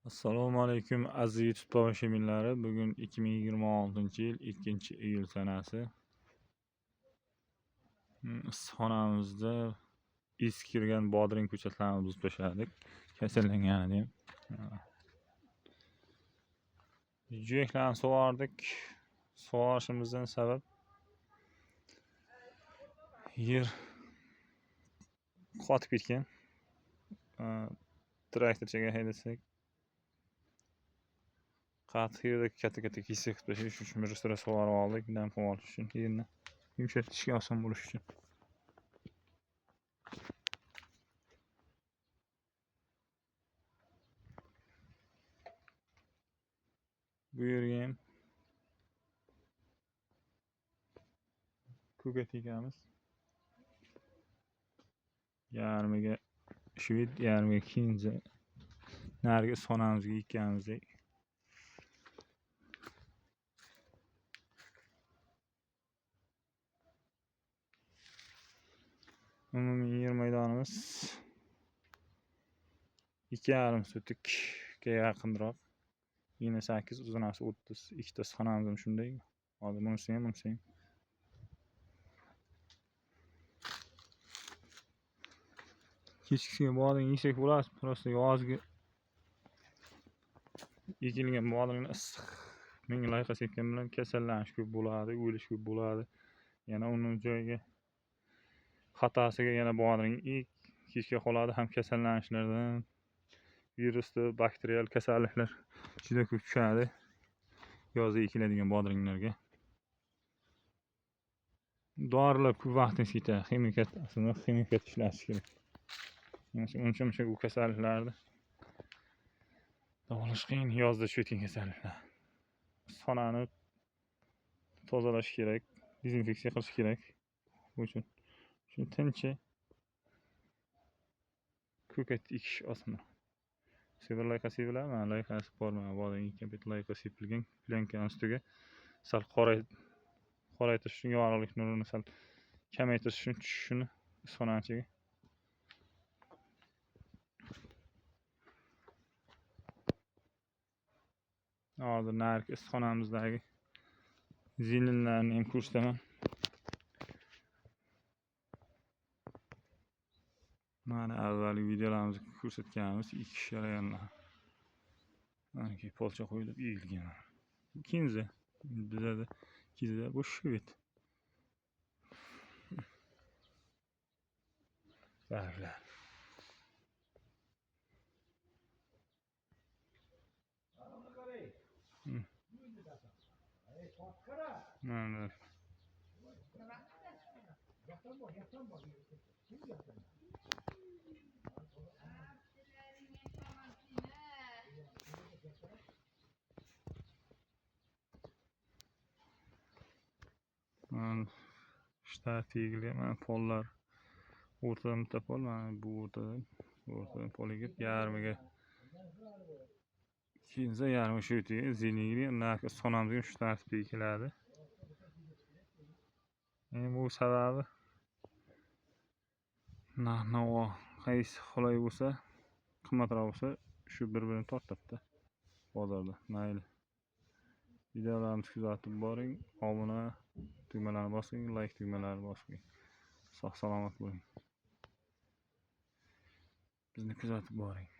Assalomu alaykum aziz YouTube tomoshabinlari. Bugun 2026-yil 2-iyul sanasi. Issiqxonamizda is kirgan bodring ko'chatlarini buzib tashladik. Kasallangan ham. Jo'yaklarni sug'ordik. Sug'orishimizdan sabab yer qotib ketgan. Traktorchaga haydasak qattiq yerda katta kesik tashish uchun bir sira sug'orib oldik. Dam qilib olish uchun, yerni yumshatishga oson bo'lish uchun. Bu yerga ham ko'kat ekamiz. Yarmiga shved, yarmiga kinza. Nariga sonamizga ekkamizdek. Umumiy yer maydonimiz 2,5 sotikga yaqinroq. Yine 8, uzunasi 30. Ikkitasi xonamiz ham shunday. Hozir bunisi ham. Kechkisiga bodring yesak bo'ladi. Prosta yozgi ekilgan bodring issiq. Menga loyqa sepgan bilan kasallanish ko'p bo'ladi, o'lish ko'p bo'ladi. Yana uning joyiga xatosiga yana bodring kechga qoladi, ham kasallanishlardan, virusli, bakterial kasalliklar juda ko'p tushadi yozda ekiladigan bodringlarga. Dorilar ko'p vaqtingiz ketadi. Ximikat ishlatish kerak. Uncha bu kasalliklarni davolash qiyin. Yozda tushayotgan kasalliklar. Xonani tozalash kerak, dezinfeksiya qilish kerak. Bu uchun tinchi ko'kat ekish oson. Sizlar loyqa sepiladimi? Loyqasi bormi? Bodring ekkan bet loyqa sepilgan. Plankani ustiga sal qoraytirish uchun, yorug'lik nurini sal kamaytirish uchun tushishini xonanchaga. Hozir narki issiqxonamizdagi zilinlarni ham ko'rsataman. Mana avvalgi videolarimizda ko'rsatganimiz ekish jarayonlari. Mana polcha qo'yilib egilgan. Kinza bizada kinza bu shved. Barlar. Mana shtat egilgan. Mana pollar o'rtadan bitta pol, mana bu o'rtadan pol egib, yarmiga kinza, yarmi shu yerga zilingli. Narxi sonamizga shu tartibda ekiladi. Bu sababi narx-navo qaysi qulay bo'lsa, qimmatroq bo'lsa, shu bir-birini tortadi bozorda. Mayli. Videolarimizni kuzatib boring. Obuna tugmalarini bosing, like tugmalarini bosing. Sog' salomat bo'ling. Bizni kuzatib boring.